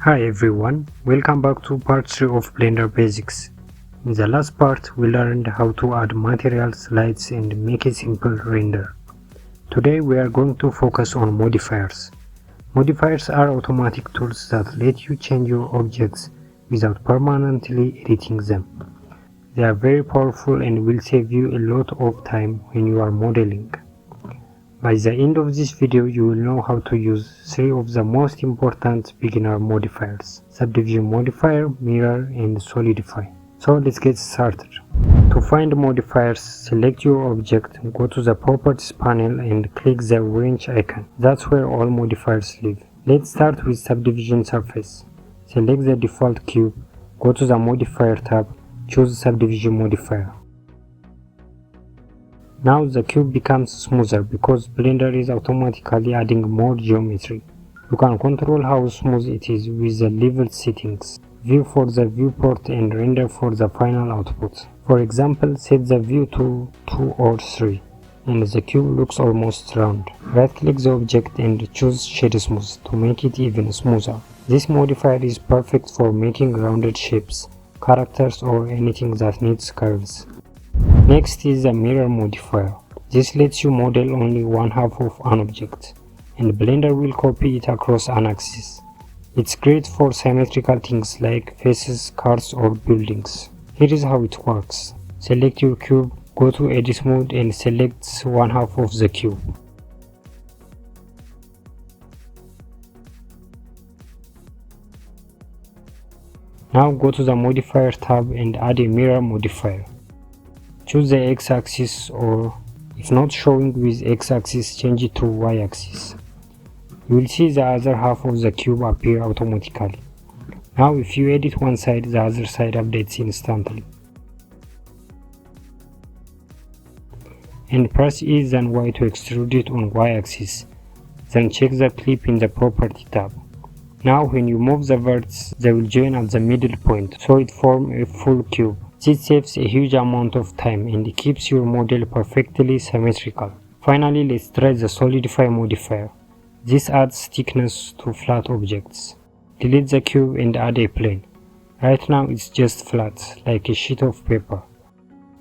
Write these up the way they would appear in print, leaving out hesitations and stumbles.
Hi everyone, welcome back to part 3 of Blender Basics. In the last part we learned how to add materials, lights and make a simple render. Today we are going to focus on modifiers. Modifiers are automatic tools that let you change your objects without permanently editing them. They are very powerful and will save you a lot of time when you are modeling. By the end of this video you will know how to use 3 of the most important beginner modifiers: Subdivision Modifier, Mirror and Solidify. So let's get started. To find modifiers, select your object, go to the Properties panel and click the wrench icon. That's where all modifiers live. Let's start with Subdivision Surface. Select the default cube, go to the Modifier tab, choose Subdivision Modifier. Now the cube becomes smoother because Blender is automatically adding more geometry. You can control how smooth it is with the level settings, view for the viewport and render for the final output. For example, set the view to 2 or 3 and the cube looks almost round. Right click the object and choose Shade Smooth to make it even smoother. This modifier is perfect for making rounded shapes, characters or anything that needs curves. Next is the Mirror Modifier. This lets you model only one half of an object, and Blender will copy it across an axis. It's great for symmetrical things like faces, cars or buildings. Here is how it works. Select your cube, go to Edit Mode and select one half of the cube. Now go to the Modifier tab and add a Mirror Modifier. Choose the x-axis, or if not showing with x-axis, change it to y-axis. You will see the other half of the cube appear automatically. Now if you edit one side, the other side updates instantly. And press E then Y to extrude it on y-axis. Then check the clip in the Property tab. Now when you move the verts, they will join at the middle point, so it forms a full cube. This saves a huge amount of time and keeps your model perfectly symmetrical. Finally, let's try the Solidify modifier. This adds thickness to flat objects. Delete the cube and add a plane. Right now it's just flat, like a sheet of paper.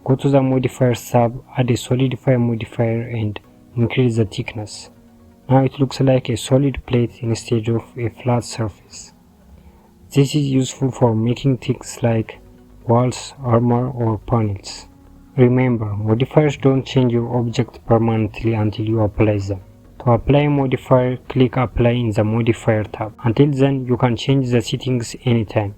Go to the Modifiers tab, add a Solidify modifier and increase the thickness. Now it looks like a solid plate instead of a flat surface. This is useful for making things like walls, armor or panels. Remember, modifiers don't change your object permanently until you apply them. To apply a modifier, click Apply in the Modifier tab. Until then, you can change the settings anytime.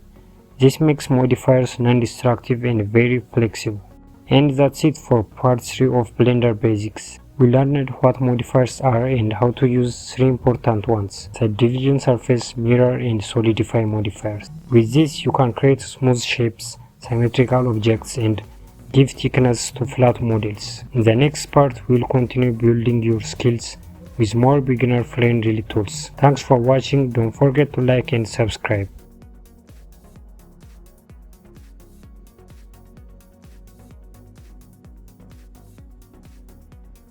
This makes modifiers non-destructive and very flexible. And that's it for part 3 of Blender Basics. We learned what modifiers are and how to use 3 important ones: Subdivision Surface, Mirror and Solidify modifiers. With this, you can create smooth shapes, symmetrical objects and give thickness to flat models. In the next part, we will continue building your skills with more beginner friendly tools. Thanks for watching, don't forget to like and subscribe.